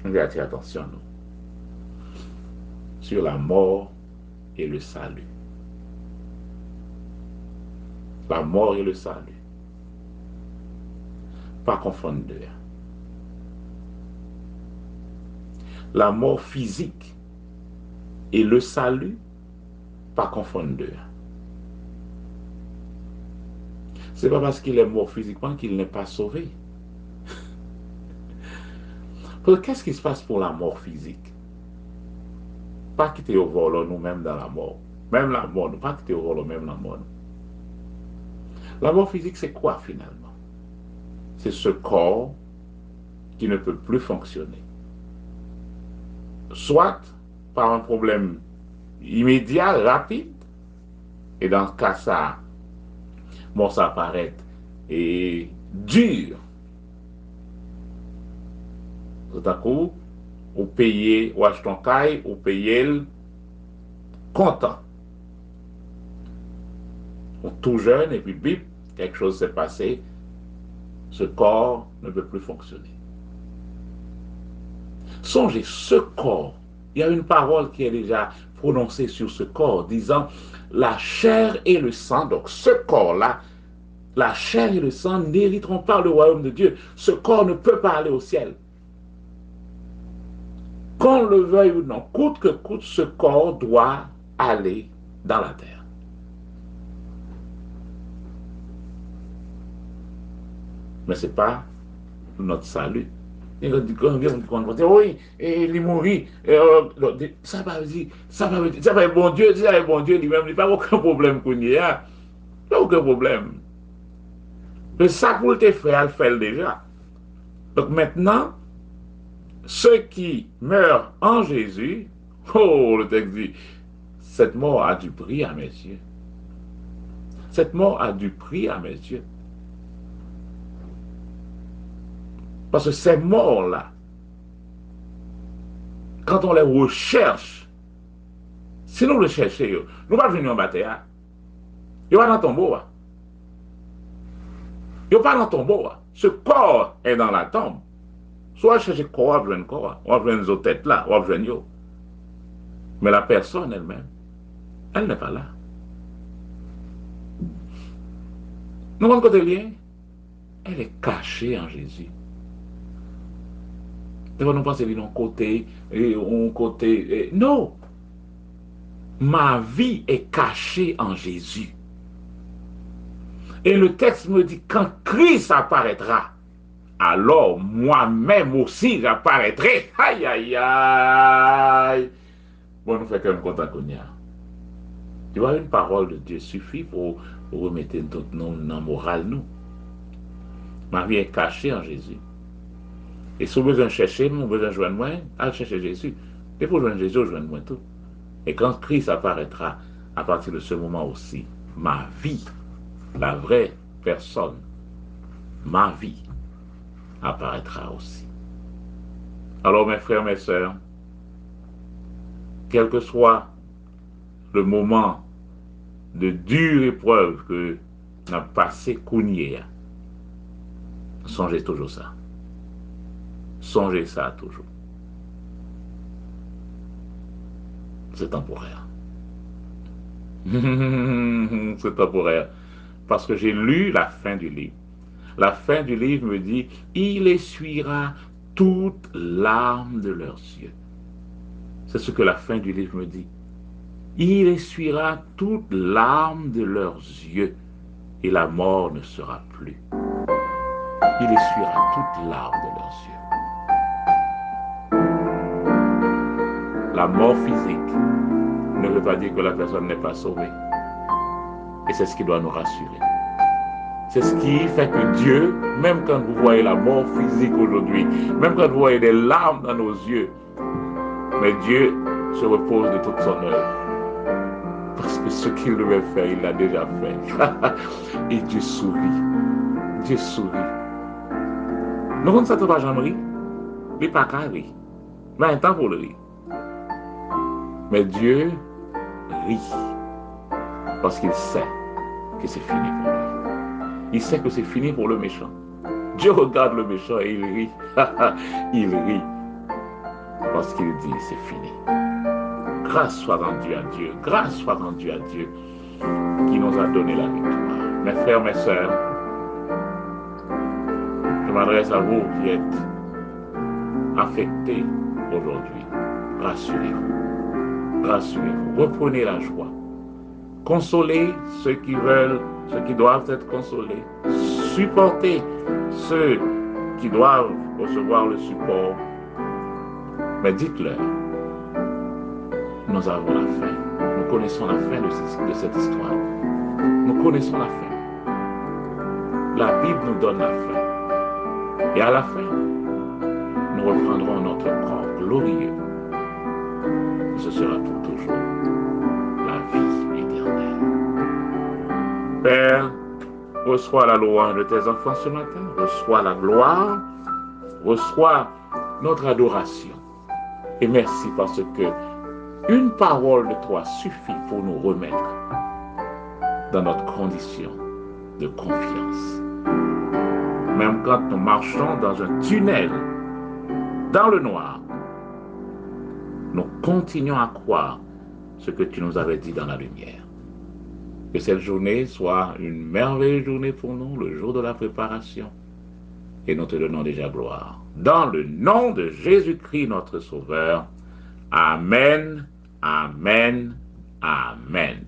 On va attirer attention, nous, sur la mort et le salut. La mort et le salut. Pas confondre deux. La mort physique et le salut, pas confondre deux. C'est pas parce qu'il est mort physiquement qu'il n'est pas sauvé. Qu'est-ce qui se passe pour la mort physique? Pas quitter au vol nous-mêmes dans la mort. Même la mort, pas quitter au vol même la mort. La mort physique, c'est quoi finalement? C'est ce corps qui ne peut plus fonctionner. Soit par un problème immédiat, rapide, et dans ce cas, ça, bon, ça paraît et dur. Tout à coup, ou payer, ou acheter ton caille, ou payer content. Ou tout jeune, et puis bip, quelque chose s'est passé, ce corps ne peut plus fonctionner. Songez, ce corps, il y a une parole qui est déjà prononcée sur ce corps, disant la chair et le sang, donc ce corps-là, la chair et le sang n'hériteront pas le royaume de Dieu. Ce corps ne peut pas aller au ciel. Qu'on le veuille ou non, coûte que coûte, ce corps doit aller dans la terre. Mais ce n'est pas notre salut. Et on dit, oui, et il mourit. Ça va dire, ça va être bon Dieu, ça va être bon Dieu lui-même, il n'y a pas aucun problème qu'on y a. Pas aucun problème. Mais ça pour le faire, elle fait déjà. Donc maintenant, ceux qui meurent en Jésus, oh, le texte dit, cette mort a du prix à mes yeux. Cette mort a du prix à mes yeux. Parce que ces morts-là, quand on les recherche, si nous les cherchons, nous ne pas venir en bataille. Il n'y a pas dans ton tombeau. Il n'y a pas dans ton tombeau. Ce corps est dans la tombe. Soit chercher corps, on va venir nos têtes là, on va venir. Mais la personne elle-même, elle n'est pas là. Nous, de côté lien, elle est cachée en Jésus. Nous pensons que côté, côté. Non! Ma vie est cachée en Jésus. Et le texte me dit, quand Christ apparaîtra, alors moi-même aussi j'apparaîtrai. Aïe, aïe, aïe. Bon, nous faisons quand même content qu'on y a. Tu vois, une parole de Dieu suffit pour remettre notre nom dans la morale, nous. Ma vie est cachée en Jésus. Et si vous avez besoin de chercher, vous avez besoin de joindre moi, allez chercher Jésus. Et pour joindre Jésus, joindre moi tout. Et quand Christ apparaîtra, à partir de ce moment aussi, ma vie, la vraie personne, ma vie, apparaîtra aussi. Alors mes frères, mes sœurs, quel que soit le moment de dure épreuve que nous avons passé Kounia, songez toujours ça. Songez ça toujours. C'est temporaire. C'est temporaire. Parce que j'ai lu la fin du livre. La fin du livre me dit, il essuiera toutes larmes de leurs yeux. C'est ce que la fin du livre me dit. Il essuiera toutes larmes de leurs yeux et la mort ne sera plus. Il essuiera toutes larmes de leurs yeux. La mort physique ne veut pas dire que la personne n'est pas sauvée. Et c'est ce qui doit nous rassurer. C'est ce qui fait que Dieu, même quand vous voyez la mort physique aujourd'hui, même quand vous voyez des larmes dans nos yeux, mais Dieu se repose de toute son œuvre. Parce que ce qu'il devait faire, il l'a déjà fait. Et Dieu sourit. Dieu sourit. Nous ne sommes pas jamais rire. Il n'est pas qu'à rire. Mais un temps pour le rire. Mais Dieu rit. Parce qu'il sait que c'est fini pour lui. Il sait que c'est fini pour le méchant. Dieu regarde le méchant et il rit. Il rit. parce qu'il dit c'est fini. Grâce soit rendue à Dieu, grâce soit rendue à Dieu qui nous a donné la victoire. Mes frères, mes sœurs, je m'adresse à vous qui êtes affectés aujourd'hui. Rassurez-vous, rassurez-vous, reprenez la joie. Consolez ceux qui veulent, ceux qui doivent être consolés. Supportez ceux qui doivent recevoir le support. Mais dites-leur, nous avons la fin. Nous connaissons la fin de cette histoire. Nous connaissons la fin. La Bible nous donne la fin. Et à la fin, nous reprendrons notre corps glorieux. Et ce sera pour toujours la vie éternelle. Père, reçois la louange de tes enfants ce matin. Reçois la gloire. Reçois notre adoration. Et merci parce que une parole de toi suffit pour nous remettre dans notre condition de confiance. Même quand nous marchons dans un tunnel, dans le noir, nous continuons à croire ce que tu nous avais dit dans la lumière. Que cette journée soit une merveilleuse journée pour nous, le jour de la préparation. Et nous te donnons déjà gloire. Dans le nom de Jésus-Christ, notre Sauveur. Amen, amen, amen.